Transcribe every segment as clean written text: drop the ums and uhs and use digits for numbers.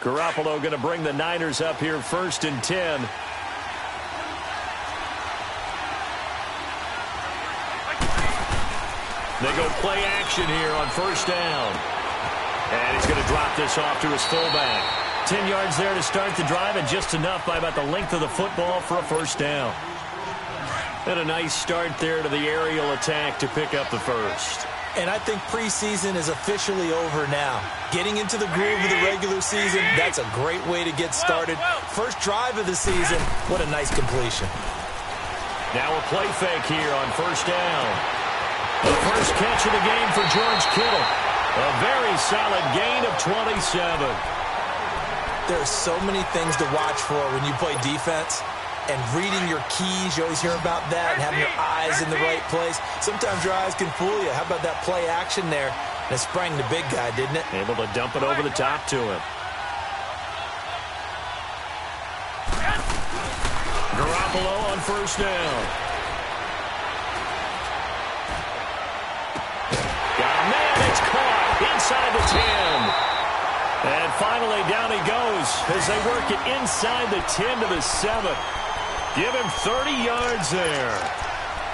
Garoppolo going to bring the Niners up here 1st and 10. They go play action here on 1st down. And he's going to drop this off to his fullback. 10 yards there to start the drive, and just enough by about the length of the football for a 1st down. And a nice start there to the aerial attack to pick up the 1st. And I think preseason is officially over now. Getting into the groove of the regular season, that's a great way to get started. First drive of the season, what a nice completion. Now a play fake here on 1st down. The first catch of the game for George Kittle. A very solid gain of 27. There are so many things to watch for when you play defense. And reading your keys, you always hear about that, and having your eyes in the right place. Sometimes your eyes can fool you. How about that play action there? And it sprang the big guy, didn't it? Able to dump it over the top to him. Garoppolo on 1st down. Got a man, it's caught inside the 10. And finally down he goes as they work it inside the 10 to the 7. Give him 30 yards there.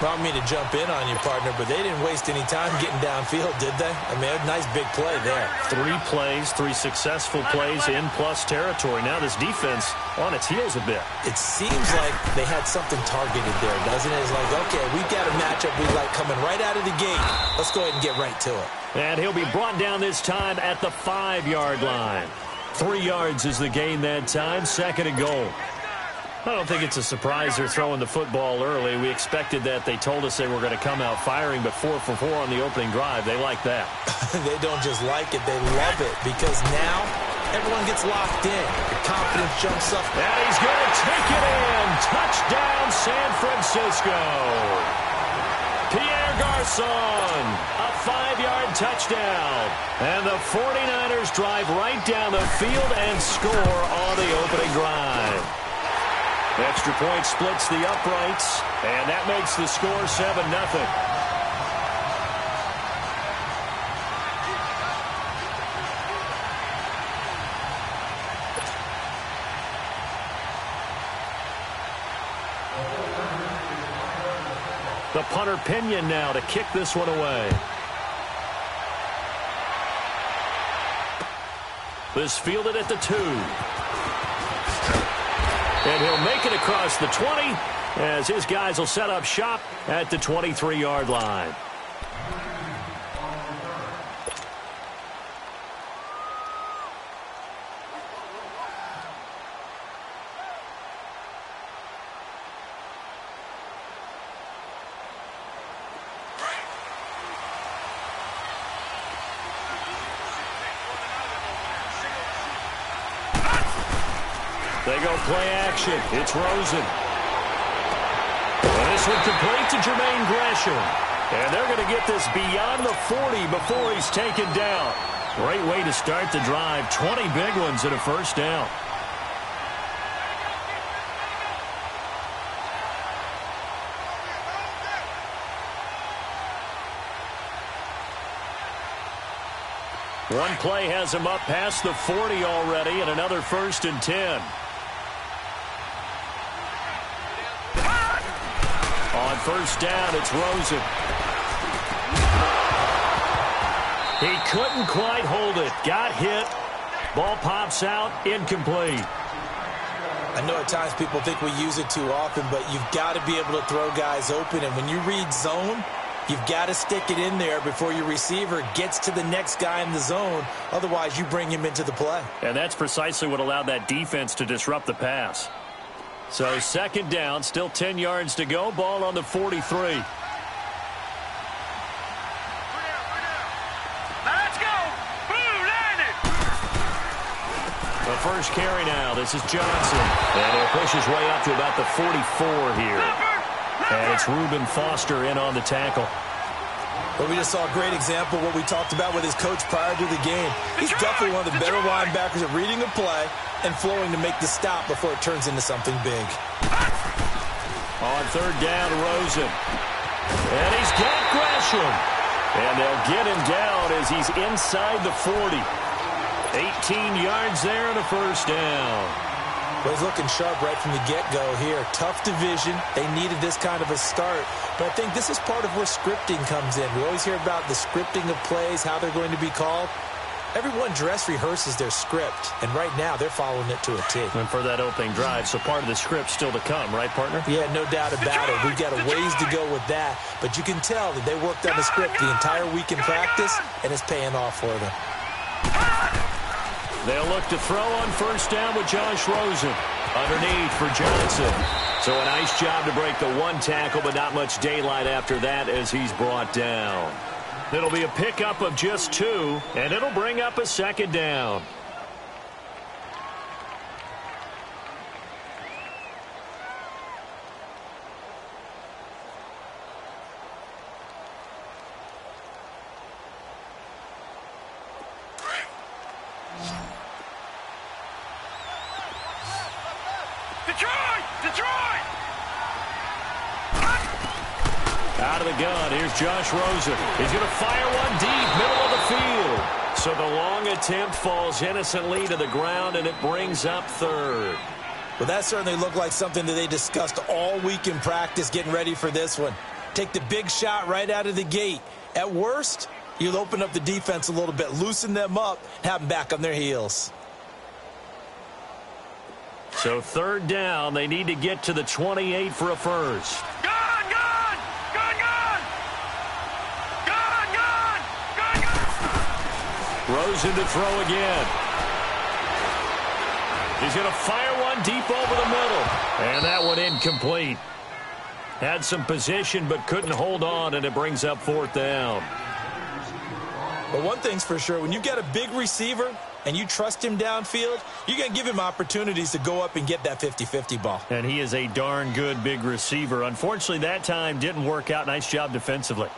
Brought me to jump in on you, partner, but they didn't waste any time getting downfield, did they? I mean, a nice big play there. 3 plays, 3 successful plays in plus territory. Now this defense on its heels a bit. It seems like they had something targeted there, doesn't it? It's like, okay, we've got a matchup we like coming right out of the gate. Let's go ahead and get right to it. And he'll be brought down this time at the 5-yard line. 3 yards is the gain that time, 2nd and goal. I don't think it's a surprise they're throwing the football early. We expected that. They told us they were going to come out firing, but 4 for 4 on the opening drive. They like that. They don't just like it, they love it, because now everyone gets locked in. The confidence jumps up. And he's going to take it in. Touchdown, San Francisco. Pierre Garçon, a 5-yard touchdown. And the 49ers drive right down the field and score on the opening drive. Extra point splits the uprights, and that makes the score 7-0. The punter Pinion now to kick this one away. This fielded at the 2. And he'll make it across the 20 as his guys will set up shop at the 23-yard line. They go play action. It's Rosen. And this one complete to Jermaine Gresham. And they're going to get this beyond the 40 before he's taken down. Great way to start the drive. 20 big ones and a 1st down. One play has him up past the 40 already, and another 1st and 10. On 1st down, it's Rosen. He couldn't quite hold it. Got hit. Ball pops out. Incomplete. I know at times people think we use it too often, but you've got to be able to throw guys open. And when you read zone, you've got to stick it in there before your receiver gets to the next guy in the zone. Otherwise, you bring him into the play. And that's precisely what allowed that defense to disrupt the pass. So 2nd down, still 10 yards to go. Ball on the 43. Let's go! The first carry now. This is Johnson. And he'll push his way up to about the 44 here. And it's Reuben Foster in on the tackle. But we just saw a great example of what we talked about with his coach prior to the game. He's definitely one of the better linebackers at reading a play and flowing to make the stop before it turns into something big. On 3rd down, Rosen. And he's got Gresham. And they'll get him down as he's inside the 40. 18 yards there and a first down. Well, he's looking sharp right from the get-go here. Tough division. They needed this kind of a start. But I think this is part of where scripting comes in. We always hear about the scripting of plays, how they're going to be called. Everyone dress rehearses their script, and right now they're following it to a T. And for that opening drive, so part of the script still to come, right, partner? Yeah, no doubt about it. We've got a ways to go with that, but you can tell that they worked on the script the entire week in practice, and it's paying off for them. They'll look to throw on first down with Josh Rosen. Underneath for Johnson. So a nice job to break the one tackle, but not much daylight after that as he's brought down. It'll be a pickup of just 2, and it'll bring up a second down. Out of the gun, here's Josh Rosen. He's going to fire one deep, middle of the field. So the long attempt falls innocently to the ground, and it brings up third. Well, that certainly looked like something that they discussed all week in practice getting ready for this one. Take the big shot right out of the gate. At worst, you'll open up the defense a little bit, loosen them up, have them back on their heels. So third down, they need to get to the 28 for a first. Rosen to throw again. He's going to fire one deep over the middle. And that one incomplete. Had some position but couldn't hold on, and it brings up fourth down. But one thing's for sure, when you've got a big receiver and you trust him downfield, you're going to give him opportunities to go up and get that 50-50 ball. And he is a darn good big receiver. Unfortunately, that time didn't work out. Nice job defensively.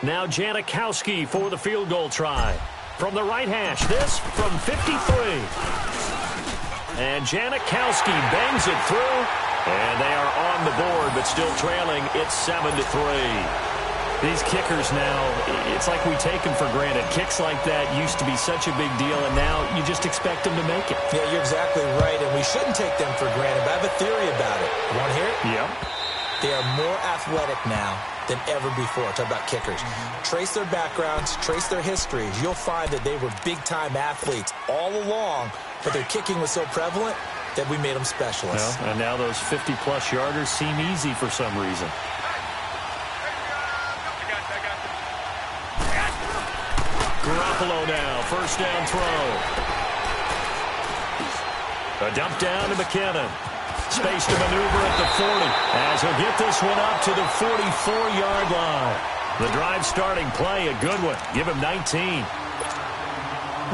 Now Janikowski for the field goal try. From the right hash, this from 53. And Janikowski bangs it through. And they are on the board, but still trailing. It's 7-3. These kickers now, it's like we take them for granted. Kicks like that used to be such a big deal, and now you just expect them to make it. Yeah, you're exactly right, and we shouldn't take them for granted, but I have a theory about it. You want to hear it? Yep. They are more athletic now than ever before. Talk about kickers. Trace their backgrounds, trace their histories. You'll find that they were big-time athletes all along, but their kicking was so prevalent that we made them specialists. Well, and now those 50-plus yarders seem easy for some reason. Garoppolo now, first down throw. A dump down to McKinnon. Space to maneuver at the 40 as he'll get this one up to the 44-yard line. The drive starting play, a good one. Give him 19.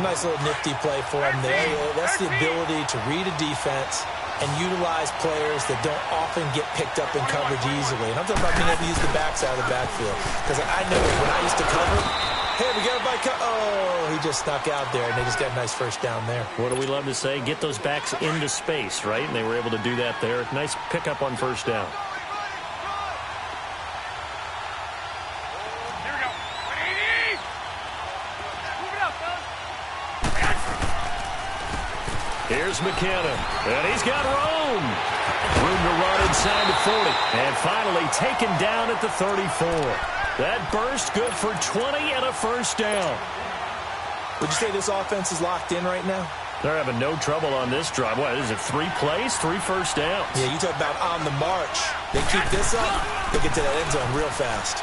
Nice little nifty play for him there. That's the ability to read a defense and utilize players that don't often get picked up in coverage easily. And I'm talking about being able to use the backside of the backfield. Because I know when I used to cover, hey, we got a bike. Oh, he just snuck out there, and they just got a nice first down there. What do we love to say? Get those backs into space, right? And they were able to do that there. Nice pickup on first down. Here's McKinnon, and he's got room. Room to run inside the 40, and finally taken down at the 34. That burst good for 20 and a first down. Would you say this offense is locked in right now? They're having no trouble on this drive. What, is it 3 plays, 3 first downs? Yeah, you talk about on the march. They keep this up, they get to that end zone real fast.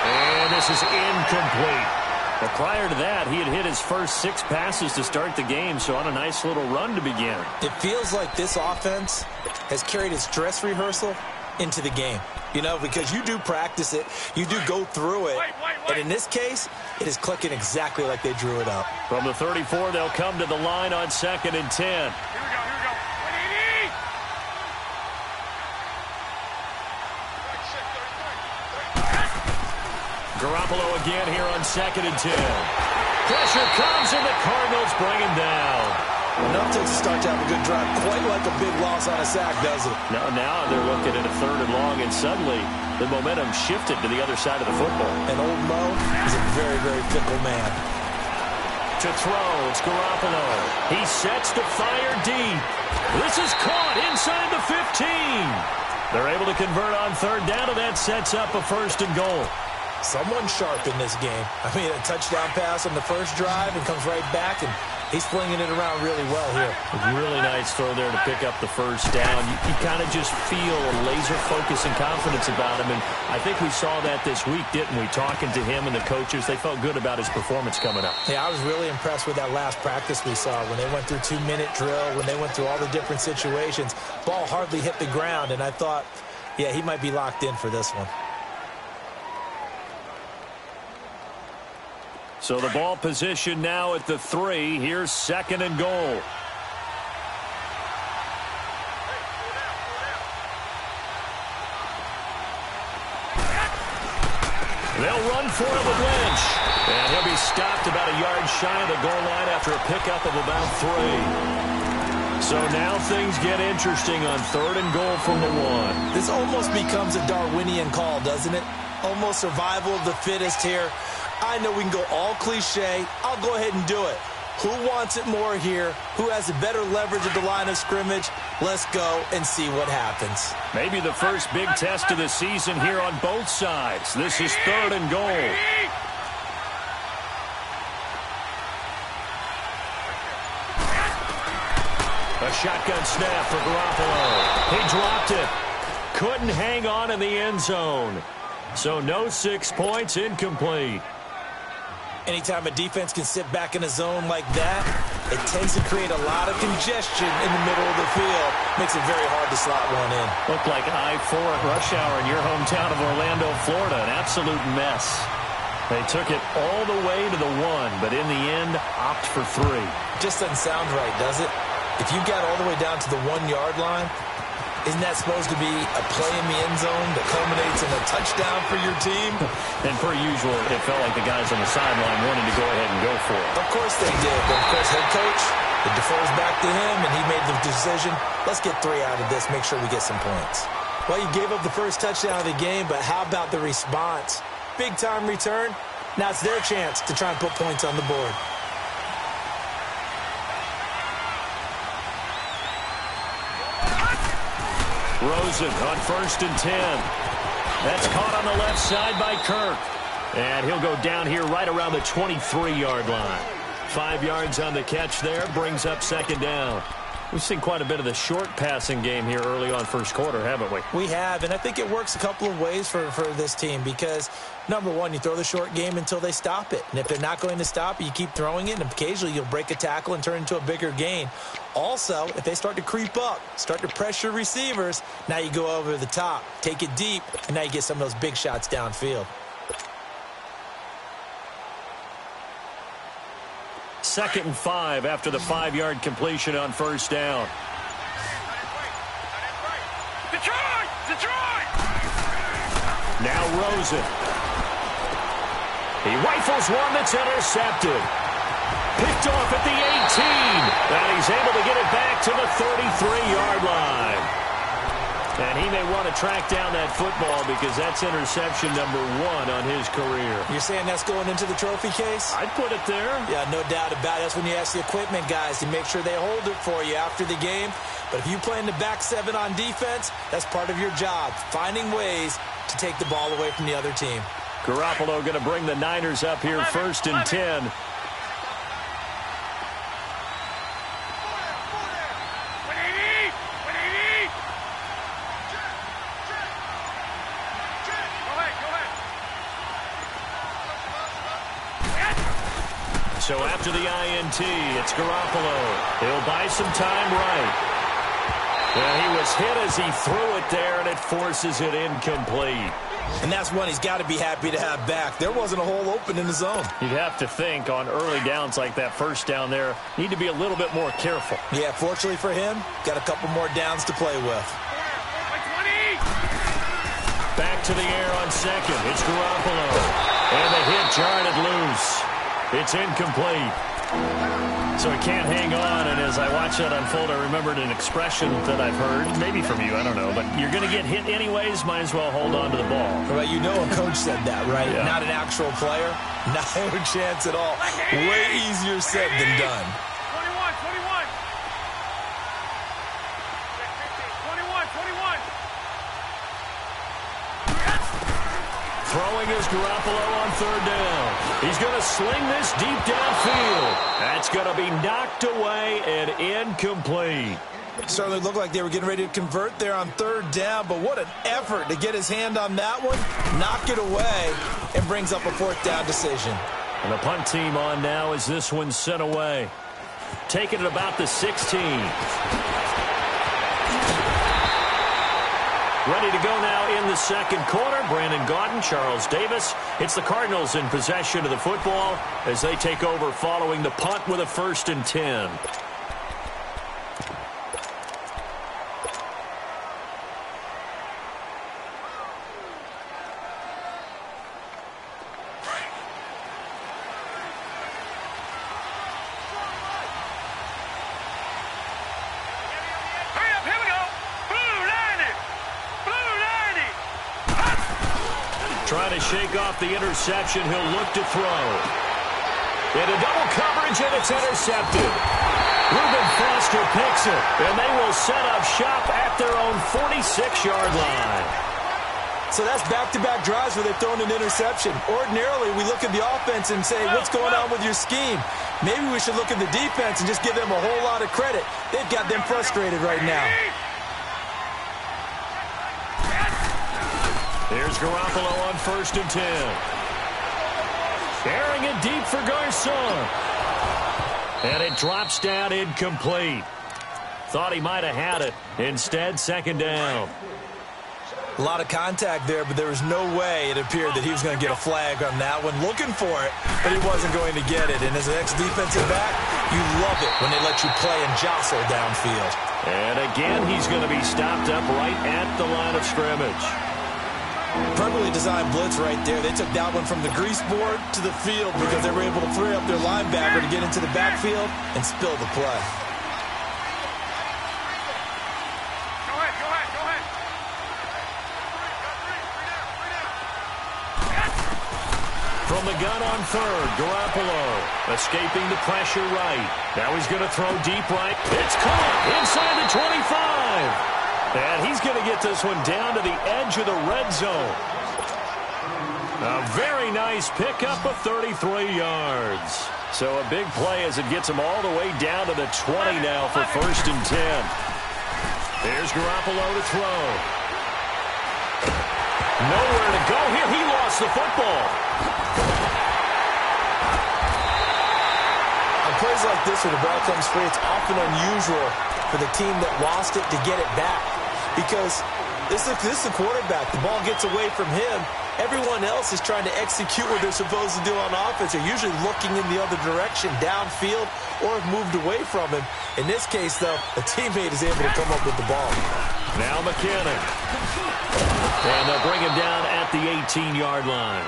And this is incomplete. But prior to that, he had hit his first 6 passes to start the game, so on a nice little run to begin. It feels like this offense has carried its dress rehearsal into the game. You know, because you do practice it, you do go through it, and in this case, it is clicking exactly like they drew it up. From the 34, they'll come to the line on 2nd and 10. Garoppolo again here on 2nd and 10. Pressure comes, and the Cardinals bring him down. Enough to start to have a good drive. Quite like a big loss on a sack, does it? Now they're looking at a 3rd and long, and suddenly the momentum shifted to the other side of the football. And old Mo is a very, very fickle man. To throw, it's Garoppolo. He sets to fire deep. This is caught inside the 15. They're able to convert on 3rd down, and that sets up a 1st and goal. Someone sharp in this game. I mean, a touchdown pass on the first drive and comes right back, and he's flinging it around really well here. A really nice throw there to pick up the 1st down. You kind of just feel a laser focus and confidence about him, and I think we saw that this week, didn't we? Talking to him and the coaches, they felt good about his performance coming up. Yeah, I was really impressed with that last practice we saw when they went through 2-minute drill, when they went through all the different situations. Ball hardly hit the ground, and I thought, yeah, he might be locked in for this one. So the ball position now at the 3. Here's 2nd and goal. They'll run for it with Lynch. And he'll be stopped about a yard shy of the goal line after a pickup of about 3. So now things get interesting on 3rd and goal from the 1. This almost becomes a Darwinian call, doesn't it? Almost survival of the fittest here. I know we can go all cliche. I'll go ahead and do it. Who wants it more here? Who has a better leverage at the line of scrimmage? Let's go and see what happens. Maybe the first big test of the season here on both sides. This is 3rd and goal. A shotgun snap for Garoppolo. He dropped it. Couldn't hang on in the end zone. So no 6 points, incomplete. Anytime a defense can sit back in a zone like that, it tends to create a lot of congestion in the middle of the field. Makes it very hard to slot one in. Looked like I-4 at rush hour in your hometown of Orlando, Florida. An absolute mess. They took it all the way to the 1, but in the end, opt for 3. Just doesn't sound right, does it? If you got all the way down to the 1-yard line, isn't that supposed to be a play in the end zone that culminates in a touchdown for your team? And per usual, it felt like the guys on the sideline wanted to go ahead and go for it. Of course they did, but of course head coach, it defers back to him, and he made the decision, let's get 3 out of this, make sure we get some points. Well, you gave up the first touchdown of the game, but how about the response? Big-time return. Now it's their chance to try and put points on the board. Rosen on 1st and 10. That's caught on the left side by Kirk. And he'll go down here right around the 23-yard line. 5 yards on the catch there, brings up 2nd down. We've seen quite a bit of the short passing game here early on 1st quarter, haven't we? We have, and I think it works a couple of ways for this team because, number one, you throw the short game until they stop it. And if they're not going to stop it, you keep throwing it, and occasionally you'll break a tackle and turn into a bigger gain. Also, if they start to creep up, start to pressure receivers, now you go over the top, take it deep, and now you get some of those big shots downfield. 2nd and 5 after the 5-yard completion on 1st down. Detroit! Now Rosen. He rifles one that's intercepted. Picked off at the 18. And he's able to get it back to the 33-yard line. And he may want to track down that football because that's interception number 1 on his career. You're saying that's going into the trophy case? I'd put it there. Yeah, no doubt about it. That's when you ask the equipment guys to make sure they hold it for you after the game. But if you play in the back 7 on defense, that's part of your job, finding ways to take the ball away from the other team. Garoppolo going to bring the Niners up here 1st and 10. So after the INT, it's Garoppolo. He'll buy some time right. Well, he was hit as he threw it there, and it forces it incomplete. And that's one he's got to be happy to have back. There wasn't a hole open in the zone. You'd have to think on early downs like that 1st down there, need to be a little bit more careful. Yeah, fortunately for him, got a couple more downs to play with. Back to the air on 2nd. It's Garoppolo. And the hit jarred it loose. It's incomplete. So he can't hang on, and as I watch that unfold, I remembered an expression that I've heard, maybe from you, I don't know, but you're going to get hit anyways, might as well hold on to the ball. Well, you know a coach said that, right? Yeah. Not an actual player. No chance at all. Way easier said than done. 21. Throwing is Garoppolo on third down. He's going to sling this deep downfield. That's going to be knocked away and incomplete. Certainly looked like they were getting ready to convert there on third down, but what an effort to get his hand on that one, knock it away, and brings up a fourth down decision. And the punt team on now as this one's sent away. Taking it about the 16. Ready to go now in the second quarter. Brandon Gaudin, Charles Davis. It's the Cardinals in possession of the football as they take over following the punt with a 1st and 10. Trying to shake off the interception. He'll look to throw. Into double coverage, and it's intercepted. Reuben Foster picks it, and they will set up shop at their own 46-yard line. So that's back-to-back drives where they've thrown an interception. Ordinarily, we look at the offense and say, what's going on with your scheme? Maybe we should look at the defense and just give them a whole lot of credit. They've got them frustrated right now. There's Garoppolo on 1st and 10. Airing it deep for Garcon. And it drops down incomplete. Thought he might have had it. Instead, 2nd down. A lot of contact there, but there was no way it appeared that he was going to get a flag on that one. Looking for it, but he wasn't going to get it. And as an ex-defensive back, you love it when they let you play and jostle downfield. And again, he's going to be stopped up right at the line of scrimmage. Perfectly designed blitz right there. They took that one from the grease board to the field because they were able to free up their linebacker to get into the backfield and spill the play. Go ahead. From the gun on 3rd, Garoppolo escaping the pressure right. Now he's going to throw deep right. It's caught inside the 25. And he's going to get this one down to the edge of the red zone. A very nice pickup of 33 yards. So a big play as it gets him all the way down to the 20 now for 1st and 10. There's Garoppolo to throw. Nowhere to go here. He lost the football. On plays like this where the ball comes free, it's often unusual for the team that lost it to get it back. Because this is the quarterback. The ball gets away from him. Everyone else is trying to execute what they're supposed to do on offense. They're usually looking in the other direction, downfield, or have moved away from him. In this case, though, a teammate is able to come up with the ball. Now McKinnon. And they'll bring him down at the 18-yard line.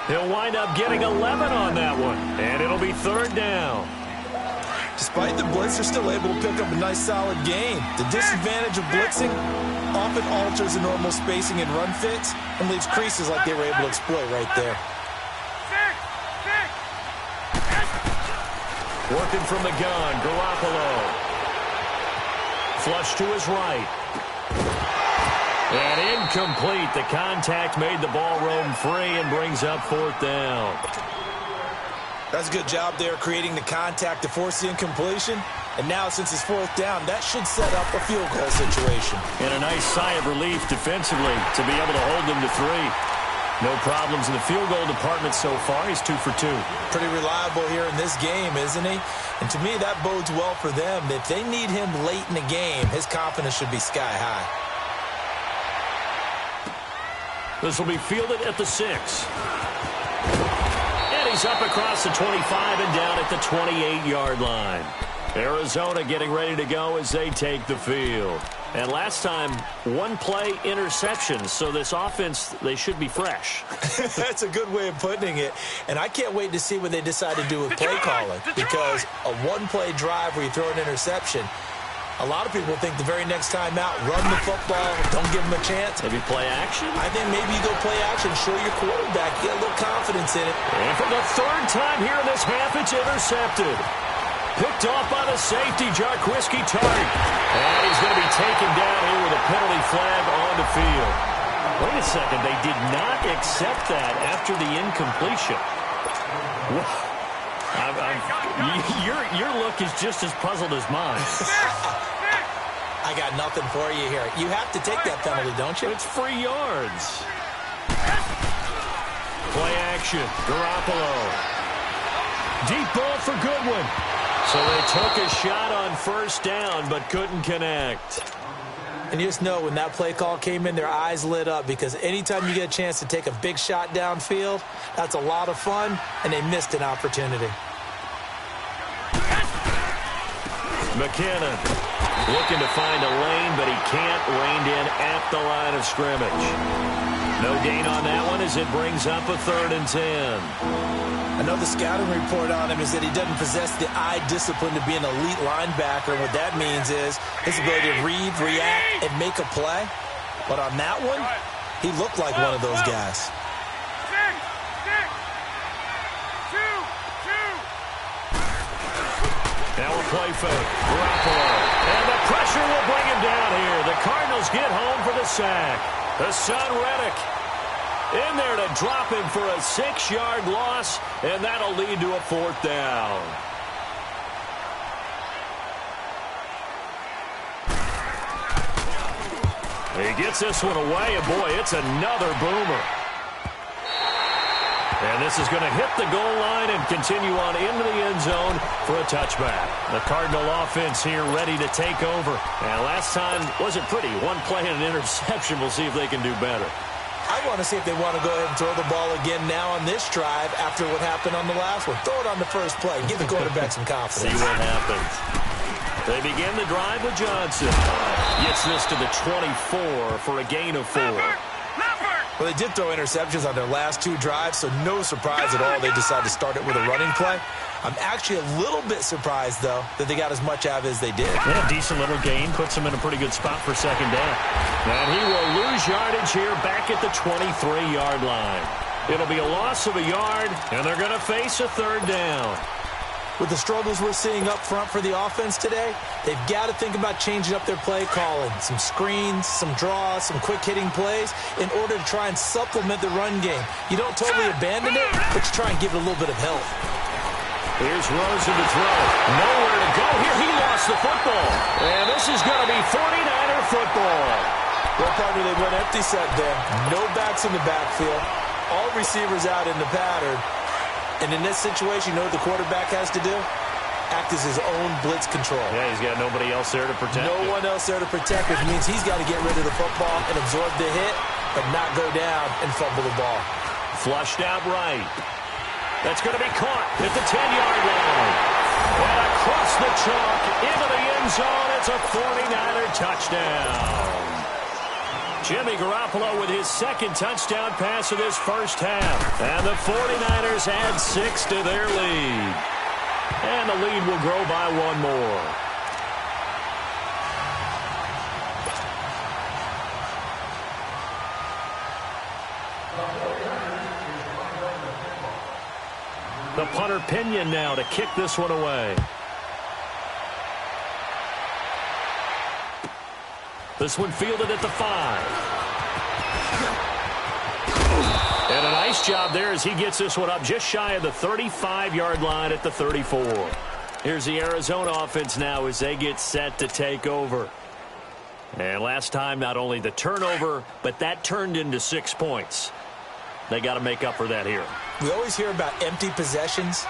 He'll wind up getting 11 on that one. And it'll be 3rd down. Despite the blitz, they're still able to pick up a nice, solid gain. The disadvantage of blitzing often alters the normal spacing and run fits and leaves creases like they were able to exploit right there. Working from the gun, Garoppolo. Flush to his right. And incomplete. The contact made the ball roam free and brings up 4th down. That's a good job there creating the contact to force the incompletion. And now, since it's 4th down, that should set up a field goal situation. And a nice sigh of relief defensively to be able to hold them to 3. No problems in the field goal department so far. He's 2 for 2. Pretty reliable here in this game, isn't he? And to me, that bodes well for them. If they need him late in the game, his confidence should be sky high. This will be fielded at the 6. And he's up across the 25 and down at the 28-yard line. Arizona getting ready to go as they take the field. And last time, one-play interception. So this offense, they should be fresh. That's a good way of putting it. And I can't wait to see what they decide to do with play calling. Because a one-play drive where you throw an interception, a lot of people think the very next time out, run the football, don't give them a chance. Maybe play action? I think maybe you go play action, show your quarterback, get a little confidence in it. And for the third time here in this half, it's intercepted. Picked off by the safety, Jarquiski Tart. And he's going to be taken down here with a penalty flag on the field. Wait a second, they did not accept that after the incompletion. Your look is just as puzzled as mine. I got nothing for you here. You have to take that penalty, don't you? It's free yards. Play action. Garoppolo. Deep ball for Goodwin. So they took a shot on first down, but couldn't connect. And you just know when that play call came in, their eyes lit up because anytime you get a chance to take a big shot downfield, that's a lot of fun, and they missed an opportunity. McKinnon looking to find a lane, but he can't. Reined in at the line of scrimmage. No gain on that one as it brings up a 3rd and 10. I know the scouting report on him is that he doesn't possess the eye discipline to be an elite linebacker. What that means is his ability to read, react, and make a play. But on that one, he looked like one of those guys. 6, 2. Now a play fake. Garoppolo. And the pressure will bring him down here. The Cardinals get home for the sack. The son Reddick in there to drop him for a 6-yard loss, and that'll lead to a 4th down. He gets this one away, and boy, it's another boomer. And this is going to hit the goal line and continue on into the end zone for a touchback. The Cardinal offense here ready to take over. And last time wasn't pretty. One play and an interception. We'll see if they can do better. I want to see if they want to go ahead and throw the ball again now on this drive after what happened on the last one. Throw it on the first play. Give the quarterback some confidence. See what happens. They begin the drive with Johnson. Gets this to the 24 for a gain of 4. Well, they did throw interceptions on their last 2 drives, so no surprise at all they decided to start it with a running play. I'm actually a little bit surprised, though, that they got as much out of it as they did. Yeah, decent little gain. Puts them in a pretty good spot for 2nd down. And he will lose yardage here back at the 23-yard line. It'll be a loss of a yard, and they're going to face a 3rd down. With the struggles we're seeing up front for the offense today, they've got to think about changing up their play calling. Some screens, some draws, some quick-hitting plays in order to try and supplement the run game. You don't totally abandon it, but you try and give it a little bit of help. Here's Rosen to throw. Nowhere to go here. He lost the football. And this is going to be 49er football. Well, partner, they went empty set there. No backs in the backfield. All receivers out in the pattern. And in this situation, you know what the quarterback has to do? Act as his own blitz control. Yeah, he's got nobody else there to protect No one else there to protect, which means he's got to get rid of the football and absorb the hit, but not go down and fumble the ball. Flushed out right. That's going to be caught at the 10-yard line. And across the chalk into the end zone. It's a 49er touchdown. Jimmy Garoppolo with his 2nd touchdown pass of this first half. And the 49ers add 6 to their lead. And the lead will grow by 1 more. The punter Pinion now to kick this one away. This one fielded at the 5. And a nice job there as he gets this one up just shy of the 35-yard line at the 34. Here's the Arizona offense now as they get set to take over. And last time, not only the turnover, but that turned into 6 points. They got to make up for that here. We always hear about empty possessions,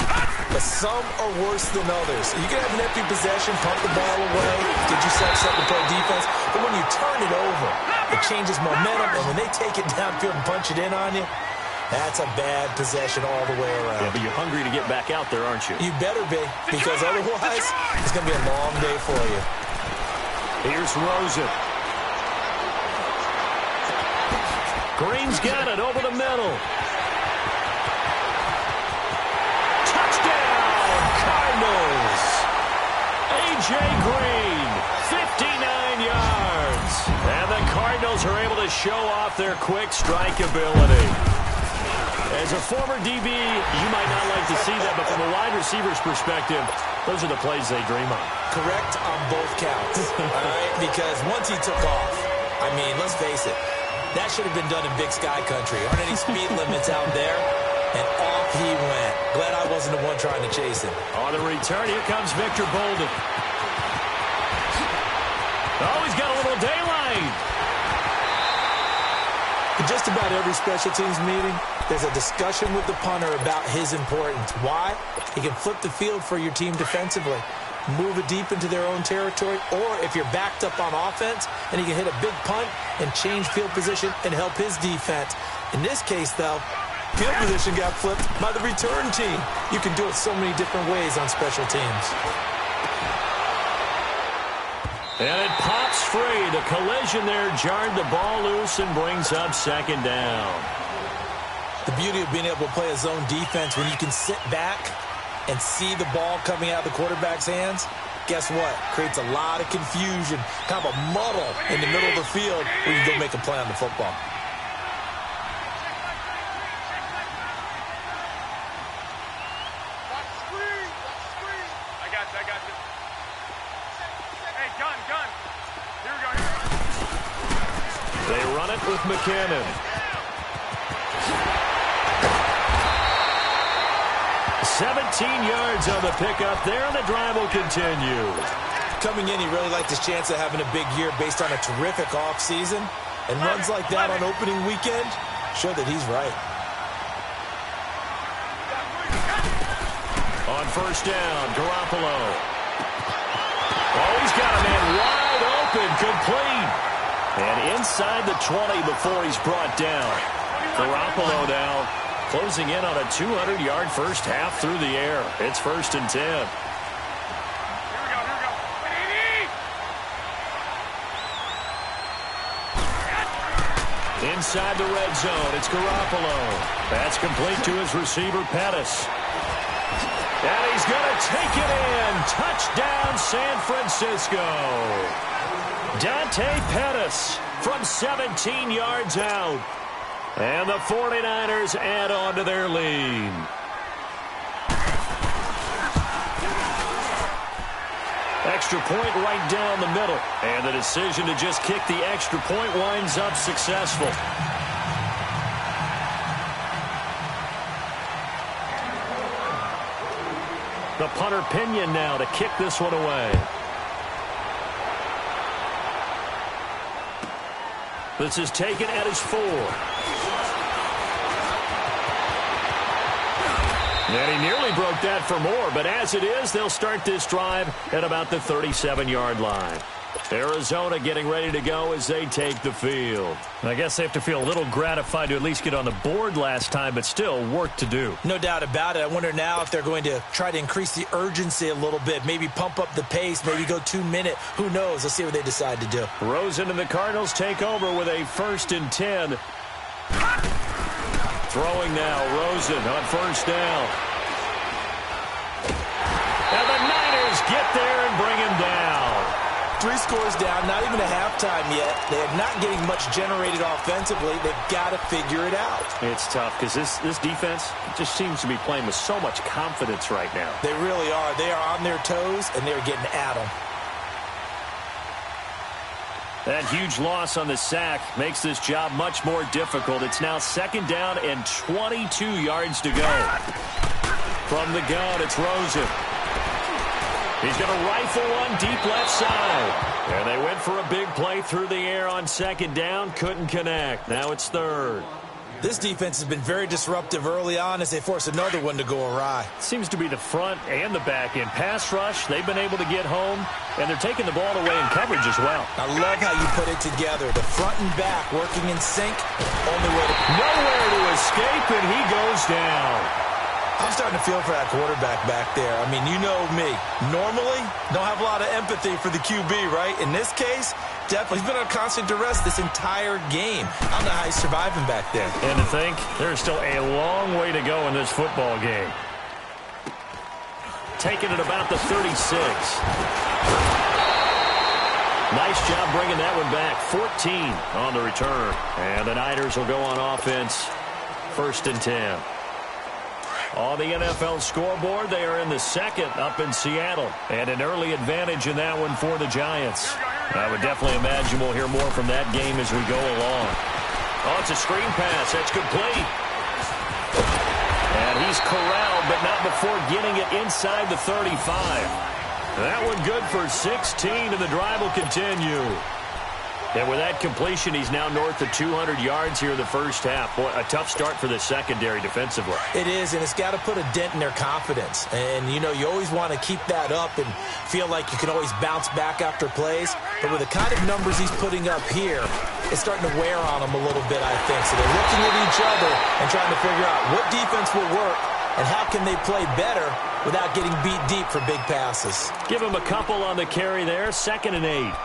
but some are worse than others. You can have an empty possession, pump the ball away, get yourself set to play defense, but when you turn it over, it changes momentum, and when they take it downfield and punch it in on you, that's a bad possession all the way around. Yeah, but you're hungry to get back out there, aren't you? You better be, because otherwise, it's going to be a long day for you. Here's Rosen. Green's got it over the middle. Touchdown, Cardinals. A.J. Green, 59 yards. And the Cardinals are able to show off their quick strike ability. As a former DB, you might not like to see that, but from a wide receiver's perspective, those are the plays they dream of. Correct on both counts, all right? Because once he took off, I mean, let's face it, that should have been done in Big Sky Country. Aren't any speed limits out there? And off he went. Glad I wasn't the one trying to chase him. On the return, here comes Victor Bolden. Oh, he's got a little daylight. In just about every special teams meeting, there's a discussion with the punter about his importance. Why? He can flip the field for your team defensively, move it deep into their own territory, or if you're backed up on offense, and he can hit a big punt and change field position and help his defense. In this case, though, field position got flipped by the return team. You can do it so many different ways on special teams. And it pops free. The collision there jarred the ball loose and brings up second down. The beauty of being able to play a zone defense when you can sit back and see the ball coming out of the quarterback's hands, guess what? Creates a lot of confusion, kind of a muddle in the middle of the field where you go make a play on the football. I got you. Hey, gun. Here we go. They run it with McKinnon. 17 yards on the pickup there, and the drive will continue. Coming in, he really liked his chance of having a big year based on a terrific offseason. And runs like that on opening weekend show that he's right. On first down, Garoppolo. Oh, he's got a man wide open, complete. And inside the 20 before he's brought down. Garoppolo now closing in on a 200-yard first half through the air. It's 1st and 10. Here we go. Inside the red zone, it's Garoppolo. That's complete to his receiver, Pettis. And he's going to take it in. Touchdown, San Francisco. Dante Pettis from 17 yards out. And the 49ers add on to their lead. Extra point right down the middle. And the decision to just kick the extra point winds up successful. The punter Pinion now to kick this one away. This is taken at his 4. And he nearly broke that for more, but as it is, they'll start this drive at about the 37-yard line. Arizona getting ready to go as they take the field. I guess they have to feel a little gratified to at least get on the board last time, but still work to do. No doubt about it. I wonder now if they're going to try to increase the urgency a little bit, maybe pump up the pace, maybe go 2-minute. Who knows? Let's see what they decide to do. Rosen and the Cardinals take over with a 1st and 10. Throwing now, Rosen on first down. And the Niners get there and bring him down. 3 scores down, not even a halftime yet. They are not getting much generated offensively. They've got to figure it out. It's tough because this defense just seems to be playing with so much confidence right now. They really are. They are on their toes, and they're getting at them. That huge loss on the sack makes this job much more difficult. It's now 2nd down and 22 yards to go. From the gun, it's Rosen. He's going to rifle one deep left side. And they went for a big play through the air on 2nd down. Couldn't connect. Now it's 3rd. This defense has been very disruptive early on as they force another one to go awry. Seems to be the front and the back end. Pass rush, they've been able to get home, and they're taking the ball away in coverage as well. I love how you put it together. The front and back working in sync. Only way to... Nowhere to escape, and he goes down. I'm starting to feel for that quarterback back there. I mean, you know me. Normally, don't have a lot of empathy for the QB, right? In this case, definitely. He's been on constant duress this entire game. I don't know how he's surviving back there. And to think, there's still a long way to go in this football game. Taking it about the 36. Nice job bringing that one back. 14 on the return. And the Niners will go on offense. 1st and 10. On the NFL scoreboard, they are in the second up in Seattle. And an early advantage in that one for the Giants. I would definitely imagine we'll hear more from that game as we go along. Oh, it's a screen pass. That's complete. And he's corralled, but not before getting it inside the 35. That one good for 16, and the drive will continue. And with that completion, he's now north of 200 yards here in the first half. Boy, a tough start for the secondary defensively. It is, and it's got to put a dent in their confidence. And, you know, you always want to keep that up and feel like you can always bounce back after plays. But with the kind of numbers he's putting up here, it's starting to wear on them a little bit, I think. So they're looking at each other and trying to figure out what defense will work and how can they play better without getting beat deep for big passes. Give him a couple on the carry there. 2nd and 8.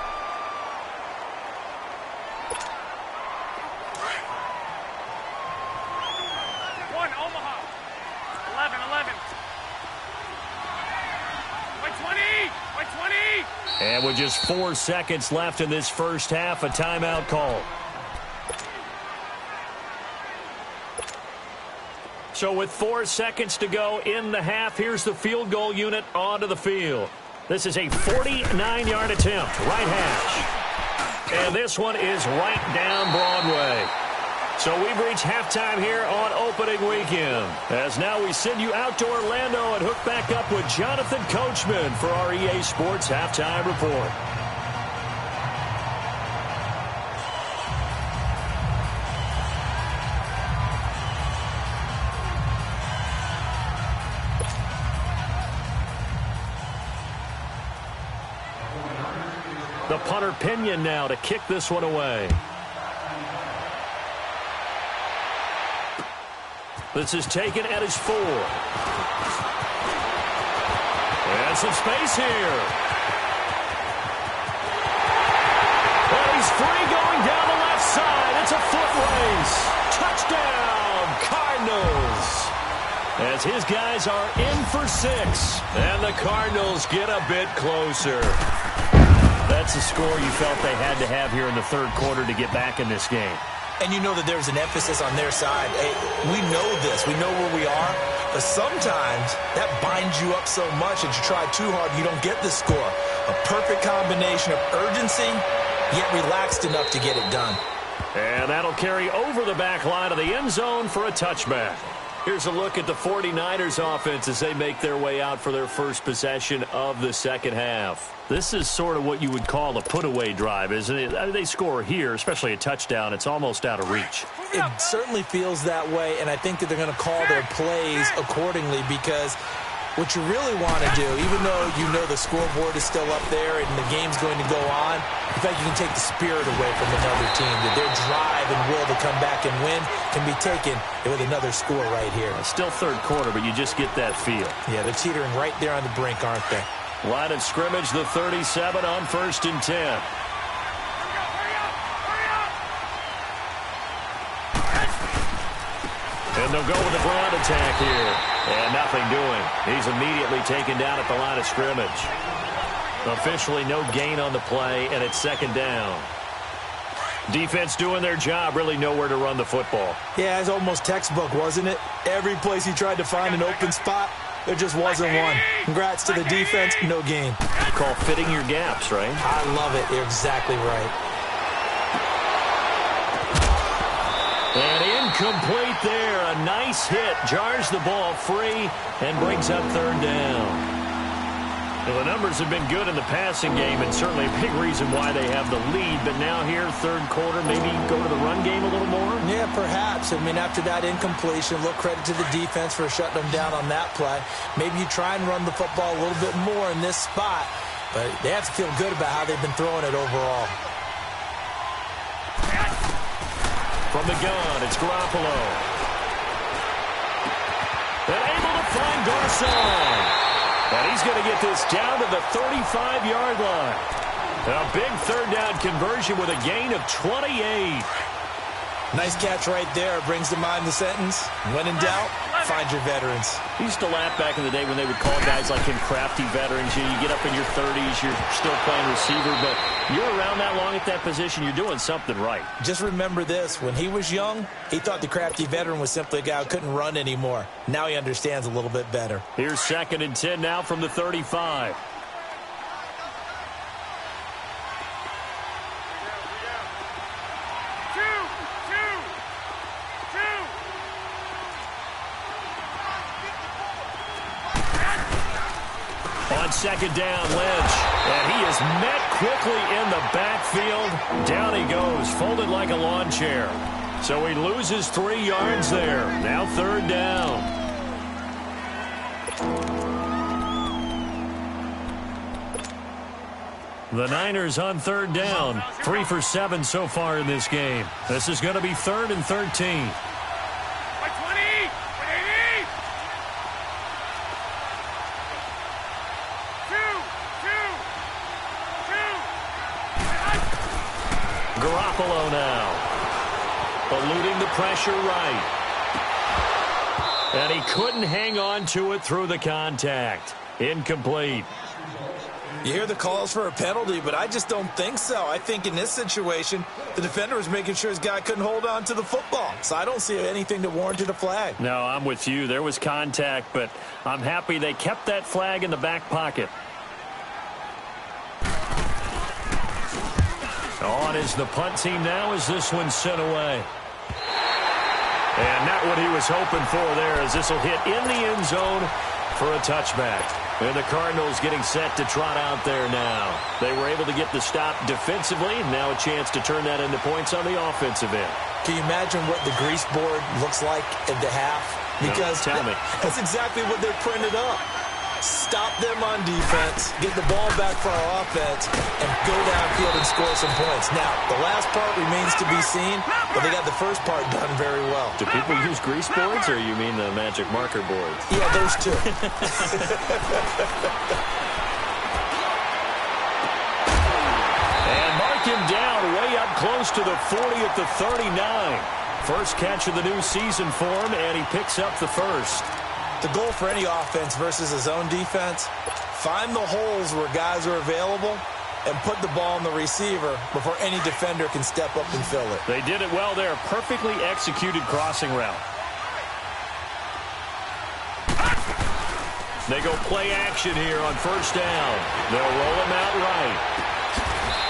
And with just 4 seconds left in this first half, a timeout call. So with 4 seconds to go in the half, here's the field goal unit onto the field. This is a 49-yard attempt, right hash. And this one is right down Broadway. So we've reached halftime here on opening weekend. As now we send you out to Orlando and hook back up with Jonathan Coachman for our EA Sports Halftime Report. The punter Pinion now to kick this one away. This is taken at his 4. And some space here. And he's free going down the left side. It's a foot race. Touchdown, Cardinals. As his guys are in for 6. And the Cardinals get a bit closer. That's a score you felt they had to have here in the third quarter to get back in this game. And you know that there's an emphasis on their side. Hey, we know this. We know where we are. But sometimes that binds you up so much that you try too hard, you don't get the score. A perfect combination of urgency, yet relaxed enough to get it done. And that'll carry over the back line of the end zone for a touchback. Here's a look at the 49ers offense as they make their way out for their first possession of the second half. This is sort of what you would call a put-away drive, isn't it? They score here, especially a touchdown. It's almost out of reach. It certainly feels that way, and I think that they're going to call their plays accordingly because what you really want to do, even though you know the scoreboard is still up there and the game's going to go on, in fact, you can take the spirit away from another team, that their drive and will to come back and win can be taken with another score right here. It's still third quarter, but you just get that feel. Yeah, they're teetering right there on the brink, aren't they? Line of scrimmage, the 37 on 1st and 10. And they'll go with the ground attack here. And nothing doing. He's immediately taken down at the line of scrimmage. Officially no gain on the play, and it's 2nd down. Defense doing their job, really nowhere to run the football. Yeah, it's almost textbook, wasn't it? Every place he tried to find an open spot, there just wasn't one. Congrats to the defense, no gain. Call fitting your gaps, right? I love it. You're exactly right. And incomplete there. A nice hit. Jars the ball free and brings up 3rd down. Well, the numbers have been good in the passing game and certainly a big reason why they have the lead. But now here, third quarter, maybe go to the run game a little more? Yeah, perhaps. I mean, after that incompletion, a little credit to the defense for shutting them down on that play. Maybe you try and run the football a little bit more in this spot. But they have to feel good about how they've been throwing it overall. From the gun, it's Garoppolo. And able to find Garcon. And he's going to get this down to the 35-yard line. A big third down conversion with a gain of 28. Nice catch right there. Brings to mind the sentence, when in doubt, find your veterans. I used to laugh back in the day when they would call guys like him crafty veterans. You get up in your 30s, you're still playing receiver, but you're around that long at that position, you're doing something right. Just remember this. When he was young, he thought the crafty veteran was simply a guy who couldn't run anymore. Now he understands a little bit better. Here's 2nd and 10 now from the 35. On 2nd down, Lynch. And he is met quickly in the backfield. Down he goes, folded like a lawn chair. So he loses 3 yards there. Now 3rd down. The Niners on 3rd down. 3 for 7 so far in this game. This is going to be 3rd and 13. Garoppolo now. Eluding the pressure right. And he couldn't hang on to it through the contact. Incomplete. You hear the calls for a penalty, but I just don't think so. I think in this situation, the defender was making sure his guy couldn't hold on to the football. So I don't see anything that warranted a flag. No, I'm with you. There was contact, but I'm happy they kept that flag in the back pocket. On is the punt team now as this one's sent away. And not what he was hoping for there, as this will hit in the end zone for a touchback. And the Cardinals getting set to trot out there now. They were able to get the stop defensively. Now a chance to turn that into points on the offensive end. Can you imagine what the grease board looks like at the half? Because no, tell me. That's exactly what they're printed up. Stop them on defense, get the ball back for our offense, and go downfield and score some points. Now, the last part remains to be seen, but they got the first part done very well. Do people use grease boards, or you mean the magic marker boards? Yeah, those two. And mark him down way up close to the 40 at the 39. First catch of the new season for him, and he picks up the first. The goal for any offense versus his own defense, find the holes where guys are available and put the ball on the receiver before any defender can step up and fill it. They did it well there. Perfectly executed crossing route. They go play action here on 1st down. They'll roll him out right.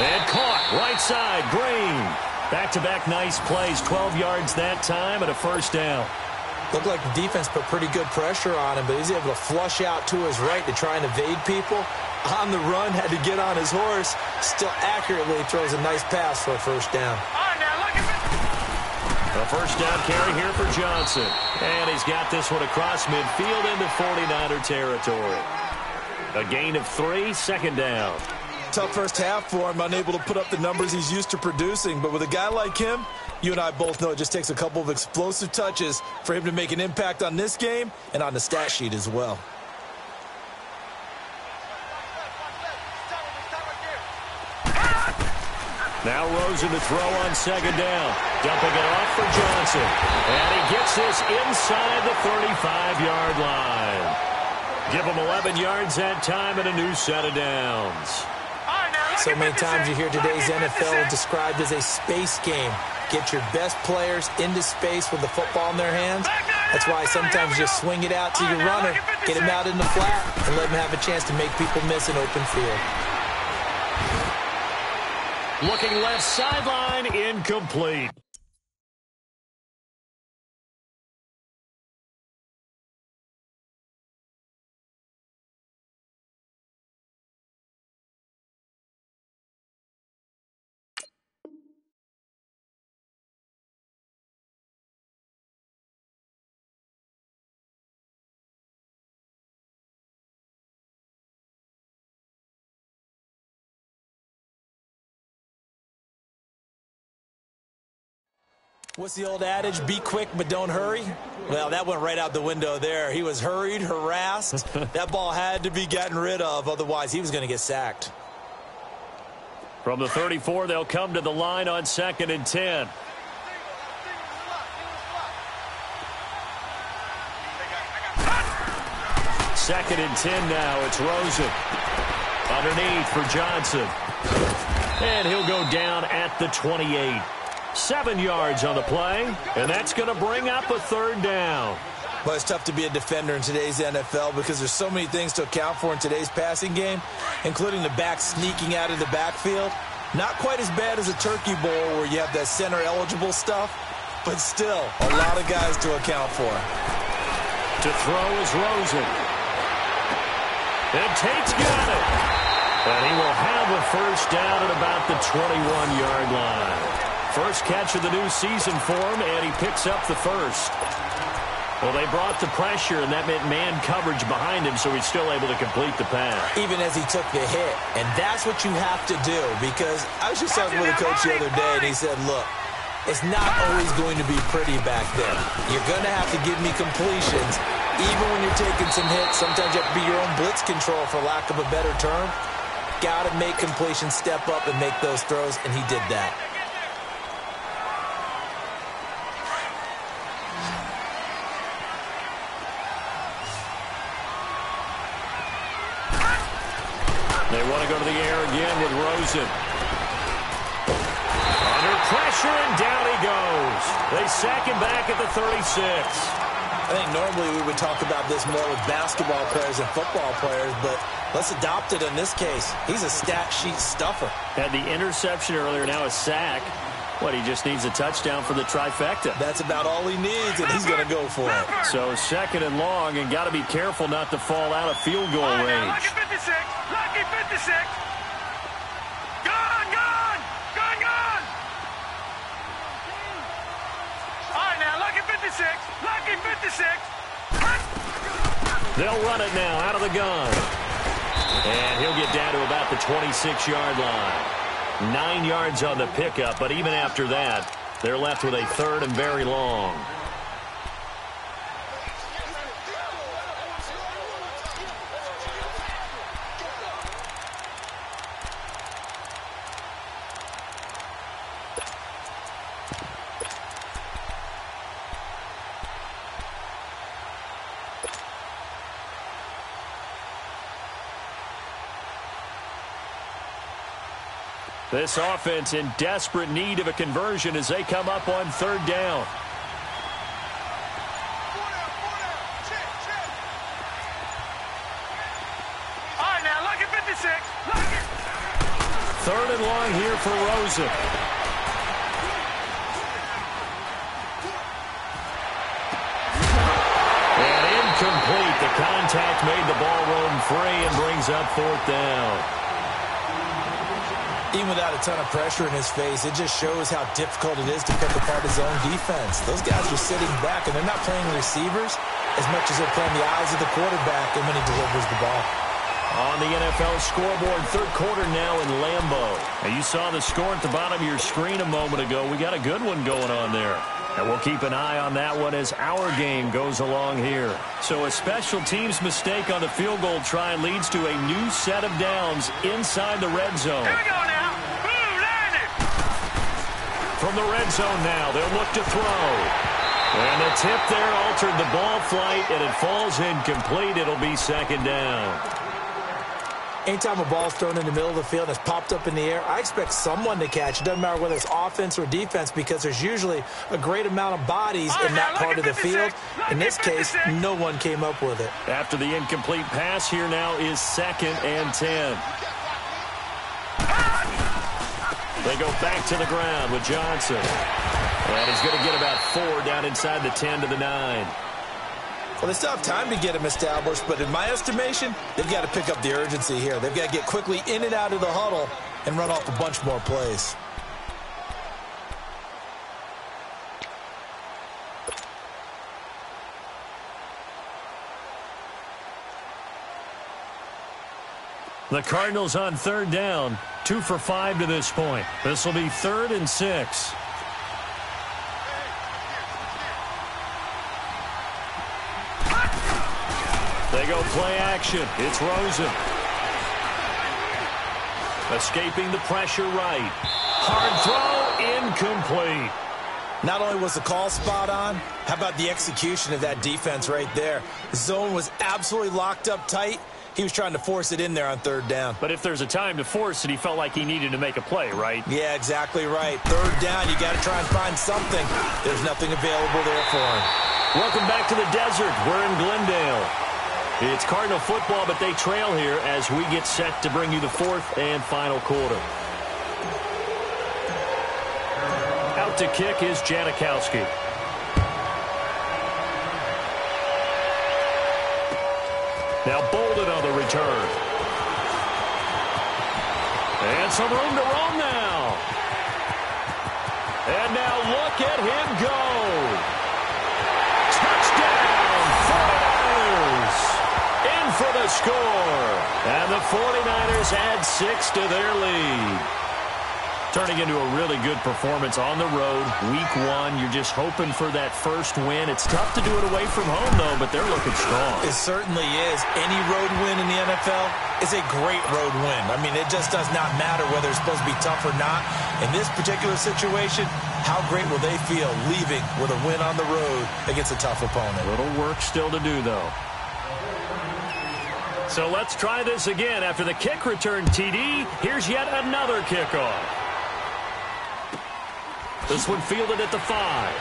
And caught right side, Green. Back-to-back nice plays, 12 yards that time and a 1st down. Looked like the defense put pretty good pressure on him, but he's able to flush out to his right to try and evade people. On the run, had to get on his horse. Still accurately throws a nice pass for a 1st down. A 1st down carry here for Johnson. And he's got this one across midfield into 49er territory. A gain of 3, 2nd down. Tough first half for him, unable to put up the numbers he's used to producing. But with a guy like him, you and I both know it just takes a couple of explosive touches for him to make an impact on this game and on the stat sheet as well. Now Rosen to throw on 2nd down. Dumping it off for Johnson. And he gets this inside the 35-yard line. Give him 11 yards that time and a new set of downs. So many times you hear today's NFL described as a space game. Get your best players into space with the football in their hands. That's why sometimes you just swing it out to your runner, get him out in the flat, and let him have a chance to make people miss an open field. Looking left sideline, incomplete. What's the old adage? Be quick, but don't hurry. Well, that went right out the window there. He was hurried, harassed. That ball had to be gotten rid of, otherwise he was going to get sacked. From the 34, they'll come to the line on 2nd and 10. Second and 10 now. It's Rosen. Underneath for Johnson. And he'll go down at the 28. 7 yards on the play, and that's going to bring up a 3rd down. Well, it's tough to be a defender in today's NFL because there's so many things to account for in today's passing game, including the back sneaking out of the backfield. Not quite as bad as a turkey bowl where you have that center-eligible stuff, but still a lot of guys to account for. To throw is Rosen. And Tate's got it. And he will have a 1st down at about the 21-yard line. First catch of the new season for him, and he picks up the 1st. Well, they brought the pressure, and that meant man coverage behind him, so he's still able to complete the pass. Even as he took the hit. And that's what you have to do, because I was just talking with a coach the other day, and he said, look, it's not always going to be pretty back there. You're going to have to give me completions. Even when you're taking some hits, sometimes you have to be your own blitz control, for lack of a better term. Got to make completions, step up, and make those throws, and he did that. They want to go to the air again with Rosen. Under pressure, and down he goes. They sack him back at the 36. I think normally we would talk about this more with basketball players and football players, but let's adopt it in this case. He's a stat sheet stuffer. Had the interception earlier, now a sack. What, he just needs a touchdown for the trifecta. That's about all he needs, and he's going to go for it. So 2nd and long, and got to be careful not to fall out of field goal range. Lucky 56. Lucky 56. Gone, gone. Gone, gone. All right, now, lucky 56. Lucky 56. They'll run it now out of the gun. And he'll get down to about the 26-yard line. 9 yards on the pickup, but even after that, they're left with a 3rd and very long. This offense in desperate need of a conversion as they come up on 3rd down. All right, now, lucky 56. Lucky. 3rd and long here for Rosen. And incomplete. The contact made the ball roam free and brings up 4th down. Even without a ton of pressure in his face, it just shows how difficult it is to pick apart his own defense. Those guys are sitting back, and they're not playing receivers as much as they're playing the eyes of the quarterback and when he delivers the ball. On the NFL scoreboard, 3rd quarter now in Lambeau. And you saw the score at the bottom of your screen a moment ago. We got a good one going on there. And we'll keep an eye on that one as our game goes along here. So a special teams mistake on the field goal try leads to a new set of downs inside the red zone. Here we go now. Boom, landed. From the red zone now, they'll look to throw. And the tip there altered the ball flight, and it falls incomplete. It'll be 2nd down. Anytime a ball's thrown in the middle of the field and it's popped up in the air, I expect someone to catch. It doesn't matter whether it's offense or defense because there's usually a great amount of bodies in that part of the field. In this case, no one came up with it. After the incomplete pass, here now is 2nd and 10. They go back to the ground with Johnson. And he's going to get about 4 down inside the 10 to the 9. Well, they still have time to get him established, but in my estimation, they've got to pick up the urgency here. They've got to get quickly in and out of the huddle and run off a bunch more plays. The Cardinals on 3rd down, 2 for 5 to this point. This will be 3rd and 6. They go play action. It's Rosen. Escaping the pressure right. Hard throw, incomplete. Not only was the call spot on, how about the execution of that defense right there? The zone was absolutely locked up tight. He was trying to force it in there on third down. But if there's a time to force it, he felt like he needed to make a play, right? Yeah, exactly right. Third down, you got to try and find something. There's nothing available there for him. Welcome back to the desert. We're in Glendale. It's Cardinal football, but they trail here as we get set to bring you the fourth and final quarter. Out to kick is Janikowski. Now Bolden on the return. And some room to roam now. And now look at him go. Touchdown, 49ers. In for the score. And the 49ers add 6 to their lead. Turning into a really good performance on the road. Week 1, you're just hoping for that first win. It's tough to do it away from home, though, but they're looking strong. It certainly is. Any road win in the NFL is a great road win. I mean, it just does not matter whether it's supposed to be tough or not. In this particular situation, how great will they feel leaving with a win on the road against a tough opponent? A little work still to do, though. So let's try this again. After the kick return TD, here's yet another kickoff. This one fielded at the 5.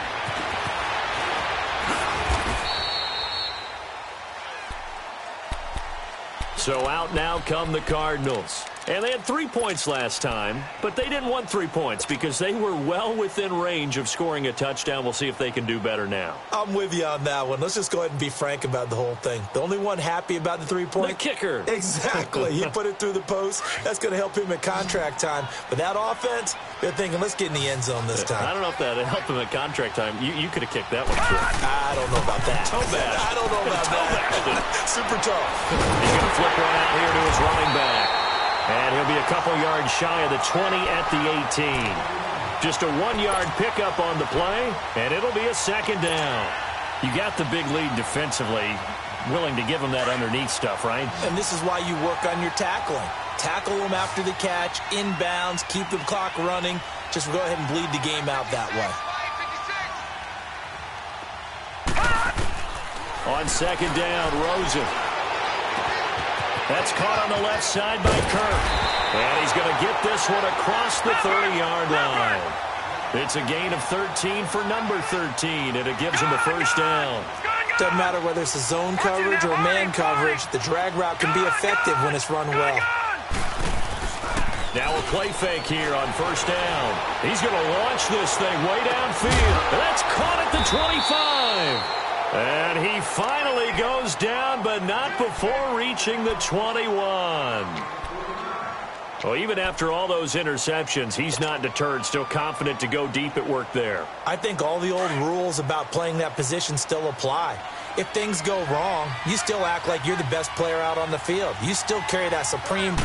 So out now come the Cardinals. And they had 3 points last time, but they didn't want 3 points because they were well within range of scoring a touchdown. We'll see if they can do better now. I'm with you on that one. Let's just go ahead and be frank about the whole thing. The only one happy about the 3-point? The kicker. Exactly. He put it through the post. That's going to help him at contract time. But that offense, they're thinking, let's get in the end zone this time. I don't know if that helped him at contract time. You could have kicked that one through. I don't know about that. Toe bash. I don't know about that. Super tough. He's going to flip one out here to his running back. And he'll be a couple yards shy of the 20 at the 18. Just a 1-yard pickup on the play, and it'll be a second down. You got the big lead defensively, willing to give them that underneath stuff, right? And this is why you work on your tackling. Tackle them after the catch, inbounds, keep the clock running. Just go ahead and bleed the game out that way. On second down, Rosen. That's caught on the left side by Kirk. And he's going to get this one across the 30-yard line. It's a gain of 13 for number 13, and it gives him a first down. Doesn't matter whether it's a zone coverage or man coverage, the drag route can be effective when it's run well. Now a play fake here on first down. He's going to launch this thing way downfield. That's caught at the 25. And he finally goes down, but not before reaching the 21. Well, even after all those interceptions, he's not deterred, still confident to go deep at work there. I think all the old rules about playing that position still apply. If things go wrong, you still act like you're the best player out on the field. You still carry that supreme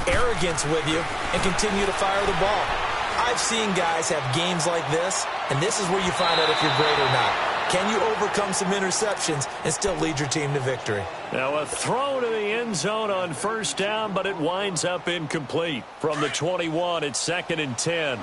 arrogance with you and continue to fire the ball. I've seen guys have games like this, and this is where you find out if you're great or not. Can you overcome some interceptions and still lead your team to victory? Now a throw to the end zone on first down, but it winds up incomplete. From the 21, it's 2nd and 10.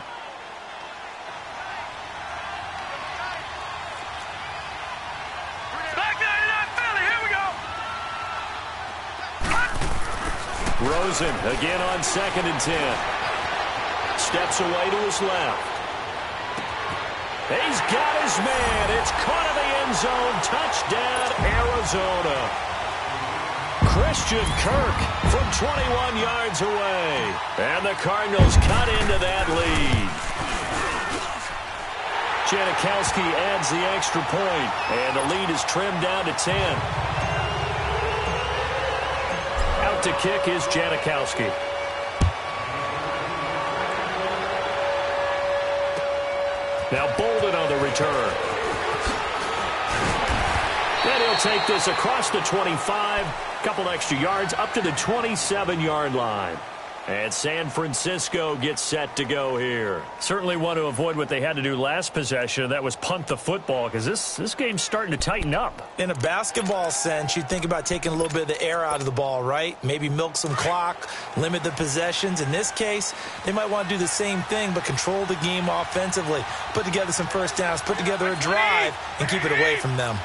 Rosen again on 2nd and 10. Steps away to his left. He's got his man. It's caught in the end zone. Touchdown, Arizona. Christian Kirk from 21 yards away. And the Cardinals cut into that lead. Janikowski adds the extra point, and the lead is trimmed down to 10. Out to kick is Janikowski. Now Bolden on the return. And he'll take this across the 25. Couple extra yards up to the 27-yard line. And San Francisco gets set to go here. Certainly want to avoid what they had to do last possession. That was punt the football, because this game's starting to tighten up. In a basketball sense, you'd think about taking a little bit of the air out of the ball, right? Maybe milk some clock, limit the possessions. In this case, they might want to do the same thing, but control the game offensively. Put together some first downs, put together a drive, and keep it away from them.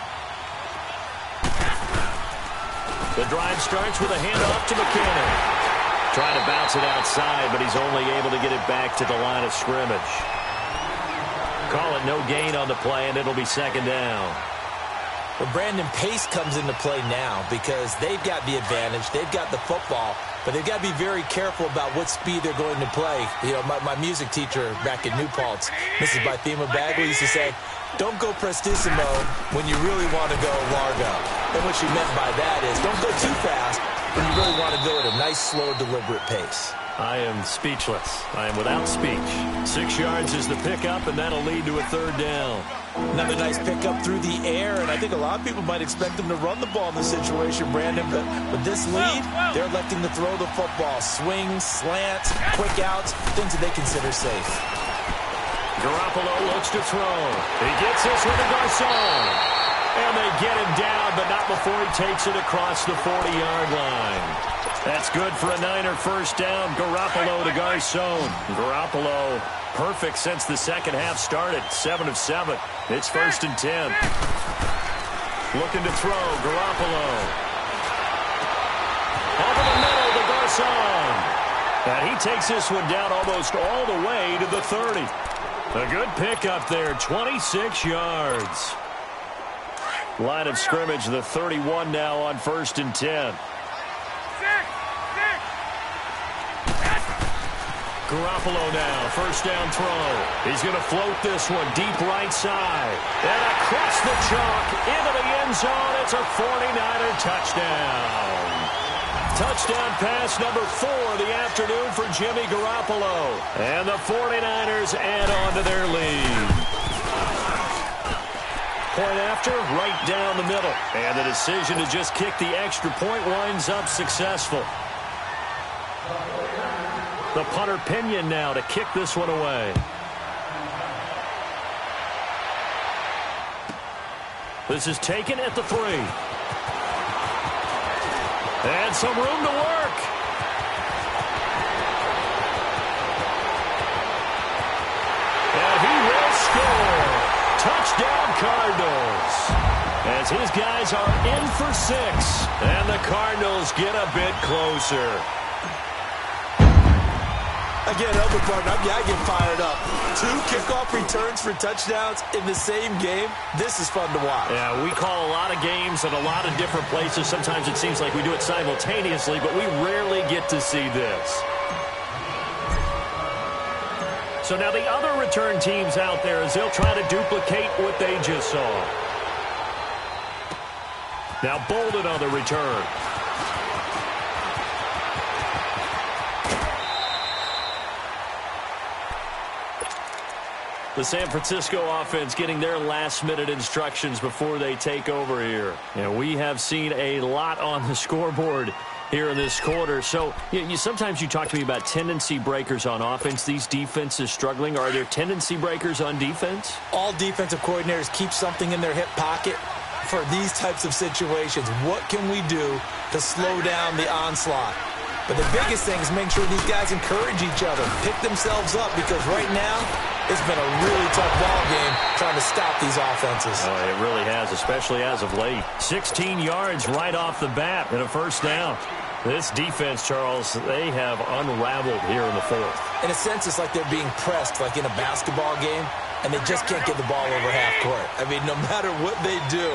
The drive starts with a handoff to McKinnon. Trying to bounce it outside, but he's only able to get it back to the line of scrimmage. Call it no gain on the play, and it'll be second down. Well, Brandon, pace comes into play now because they've got the advantage. They've got the football, but they've got to be very careful about what speed they're going to play. You know, my music teacher back at New Paltz, Mrs. Bythema Bagley, used to say, don't go prestissimo when you really want to go largo. And what she meant by that is don't go too fast when you really want to go at a nice, slow, deliberate pace. I am speechless. I am without speech. 6 yards is the pickup, and that'll lead to a third down. Another nice pickup through the air, and I think a lot of people might expect them to run the ball in this situation, Brandon, but with this lead, they're electing to throw the football. Swings, slants, quick outs, things that they consider safe. Garoppolo looks to throw. He gets this with a Garcon. And they get him down, but not before he takes it across the 40-yard line. That's good for a Niner first down. Garoppolo to Garcon. Garoppolo perfect since the second half started. 7 of 7. It's 1st and 10. Looking to throw. Garoppolo. Over the middle to Garcon. And he takes this one down almost all the way to the 30. A good pickup there. 26 yards. Line of scrimmage, the 31 now on 1st and 10. Garoppolo now, first down throw. He's going to float this one deep right side. And across the chalk into the end zone. It's a 49er touchdown. Touchdown pass number 4 of the afternoon for Jimmy Garoppolo. And the 49ers add on to their lead. Point after, right down the middle. And the decision to just kick the extra point winds up successful. The punter Pinion now to kick this one away. This is taken at the 3. And some room to work. And he will score. Touchdown Cardinals. As his guys are in for 6. And the Cardinals get a bit closer. Again, Elder Barton, I get fired up. 2 kickoff returns for touchdowns in the same game. This is fun to watch. Yeah, we call a lot of games at a lot of different places. Sometimes it seems like we do it simultaneously, but we rarely get to see this. So now the other return teams out there as they'll try to duplicate what they just saw. Now Bolden on the return. The San Francisco offense getting their last-minute instructions before they take over here. And we have seen a lot on the scoreboard here in this quarter. So sometimes you talk to me about tendency breakers on offense. These defenses struggling. Are there tendency breakers on defense? All defensive coordinators keep something in their hip pocket for these types of situations. What can we do to slow down the onslaught? But the biggest thing is make sure these guys encourage each other, pick themselves up, because right now it's been a really tough ball game trying to stop these offenses. Oh, it really has, especially as of late. 16 yards right off the bat and a first down. This defense, Charles, they have unraveled here in the 4th. In a sense, it's like they're being pressed like in a basketball game, and they just can't get the ball over half court. I mean, no matter what they do,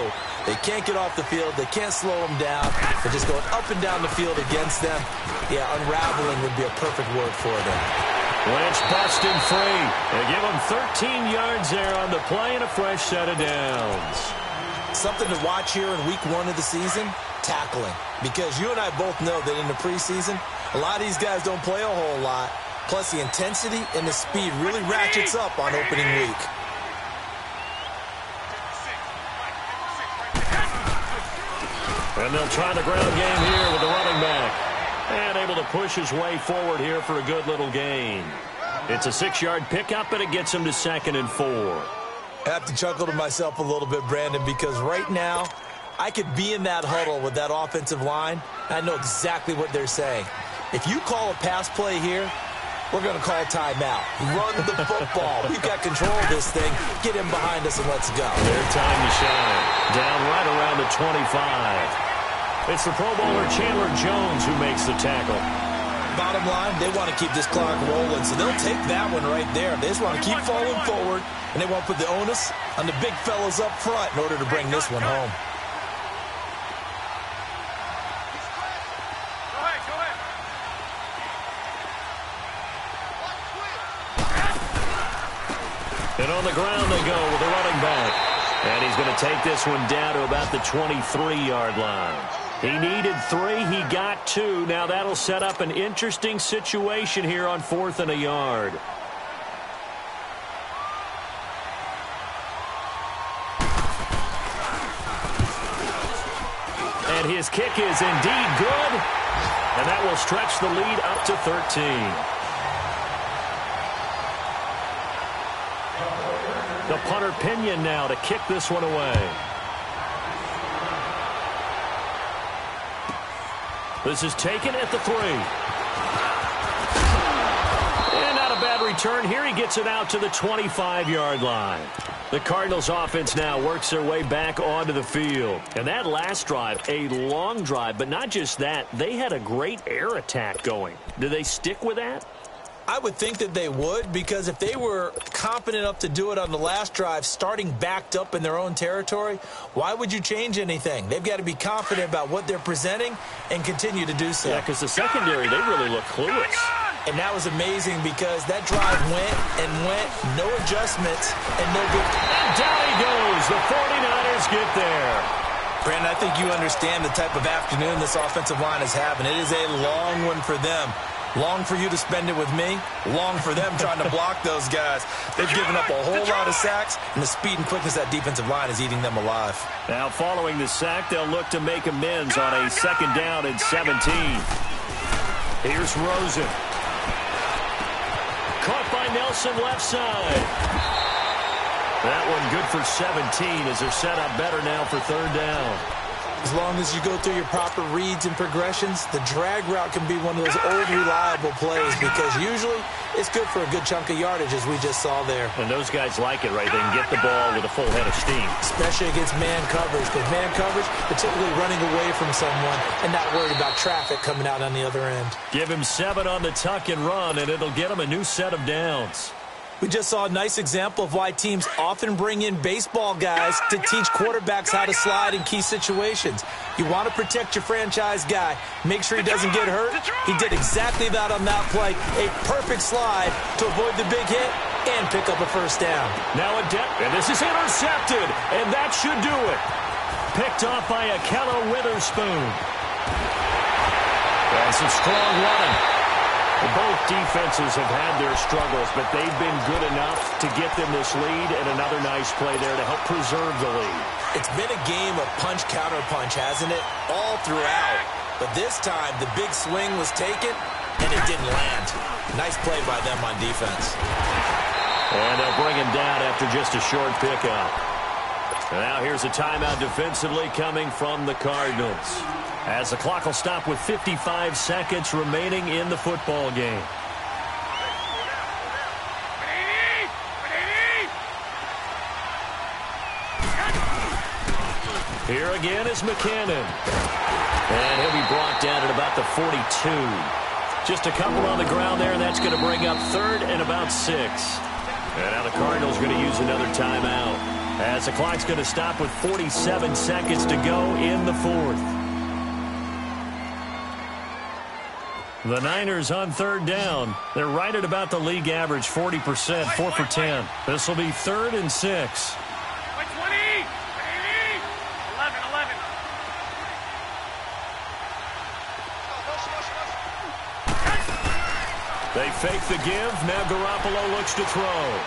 they can't get off the field. They can't slow them down. They're just going up and down the field against them. Yeah, unraveling would be a perfect word for them. Lynch busting free. They give them 13 yards there on the play and a fresh set of downs. Something to watch here in week 1 of the season, tackling. Because you and I both know that in the preseason, a lot of these guys don't play a whole lot. Plus, the intensity and the speed really ratchets up on opening week. And they'll try the ground game here with the running back. And able to push his way forward here for a good little gain. It's a 6-yard pickup, and it gets him to 2nd and 4. I have to chuckle to myself a little bit, Brandon, because right now I could be in that huddle with that offensive line. I know exactly what they're saying. If you call a pass play here, we're going to call timeout. Run the football. We've got control of this thing. Get him behind us and let's go. Their time to shine. Down right around the 25. It's the Pro Bowler Chandler Jones who makes the tackle. Bottom line, they want to keep this clock rolling, so they'll take that one right there. They just want to keep falling forward, and they want to put the onus on the big fellas up front in order to bring this one home. Go ahead. And on the ground they go with a running back. And he's going to take this one down to about the 23-yard line. He needed 3. He got 2. Now that'll set up an interesting situation here on 4th and a yard. And his kick is indeed good. And that will stretch the lead up to 13. The punter Pinion now to kick this one away. This is taken at the 3. And not a bad return here. He gets it out to the 25-yard line. The Cardinals offense now works their way back onto the field. And that last drive, a long drive, but not just that. They had a great air attack going. Do they stick with that? I would think that they would, because if they were confident enough to do it on the last drive, starting backed up in their own territory, why would you change anything? They've got to be confident about what they're presenting and continue to do so. Yeah, because the secondary, they really look clueless. And that was amazing because that drive went and went, no adjustments, and no good. And down he goes. The 49ers get there. Brandon, I think you understand the type of afternoon this offensive line is having. It is a long one for them. Long for you to spend it with me. Long for them trying to block those guys. They've given up a whole lot of sacks, and the speed and quickness of that defensive line is eating them alive. Now following the sack, they'll look to make amends on a 2nd down and 17. Here's Rosen. Caught by Nelson left side. That one good for 17 as they're set up better now for 3rd down. As long as you go through your proper reads and progressions, the drag route can be one of those old reliable plays because usually it's good for a good chunk of yardage, as we just saw there. And those guys like it, right? They can get the ball with a full head of steam. Especially against man coverage, because man coverage, particularly running away from someone and not worried about traffic coming out on the other end. Give him 7 on the tuck and run, and it'll get him a new set of downs. We just saw a nice example of why teams often bring in baseball guys to teach quarterbacks how to slide in key situations. You want to protect your franchise guy. Make sure he doesn't get hurt. He did exactly that on that play. A perfect slide to avoid the big hit and pick up a 1st down. Now a depth, and this is intercepted, and that should do it. Picked off by Akello Witherspoon. And some strong running. Both defenses have had their struggles, but they've been good enough to get them this lead, and another nice play there to help preserve the lead. It's been a game of punch-counter-punch, hasn't it? All throughout. But this time, the big swing was taken, and it didn't land. Nice play by them on defense. And they'll bring him down after just a short pickup. And now here's a timeout defensively coming from the Cardinals, as the clock will stop with 55 seconds remaining in the football game. Here again is McKinnon. And he'll be brought down at about the 42. Just a couple on the ground there, and that's going to bring up 3rd and about 6. And now the Cardinals are going to use another timeout, as the clock's going to stop with 47 seconds to go in the 4th. The Niners on 3rd down. They're right at about the league average, 40%, 4 for 10. This will be 3rd and 6. 20, 11. They fake the give. Now Garoppolo looks to throw.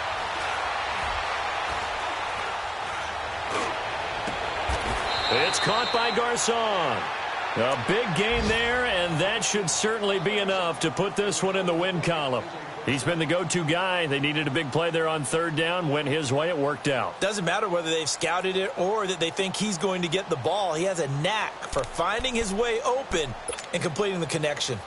It's caught by Garcon. A big gain there, and that should certainly be enough to put this one in the win column. He's been the go-to guy. They needed a big play there on third down. Went his way. It worked out. Doesn't matter whether they've scouted it or that they think he's going to get the ball. He has a knack for finding his way open and completing the connection.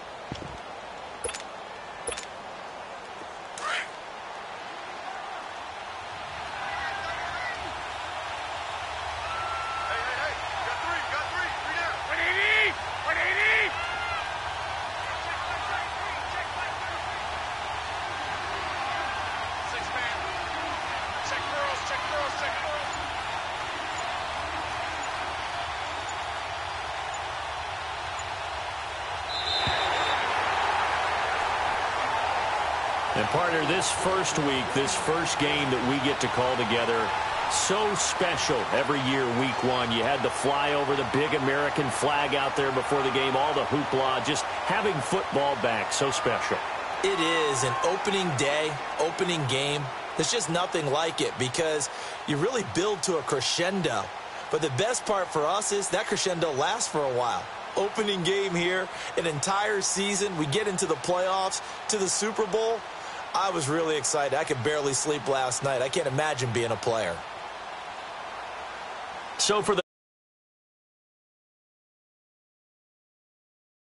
And partner, this first week, this first game that we get to call together, so special every year, week one. You had the flyover, the big American flag out there before the game, all the hoopla, just having football back, so special. It is an opening day, opening game. There's just nothing like it because you really build to a crescendo. But the best part for us is that crescendo lasts for a while. Opening game here, an entire season. We get into the playoffs, to the Super Bowl. I was really excited. I could barely sleep last night. I can't imagine being a player. So for the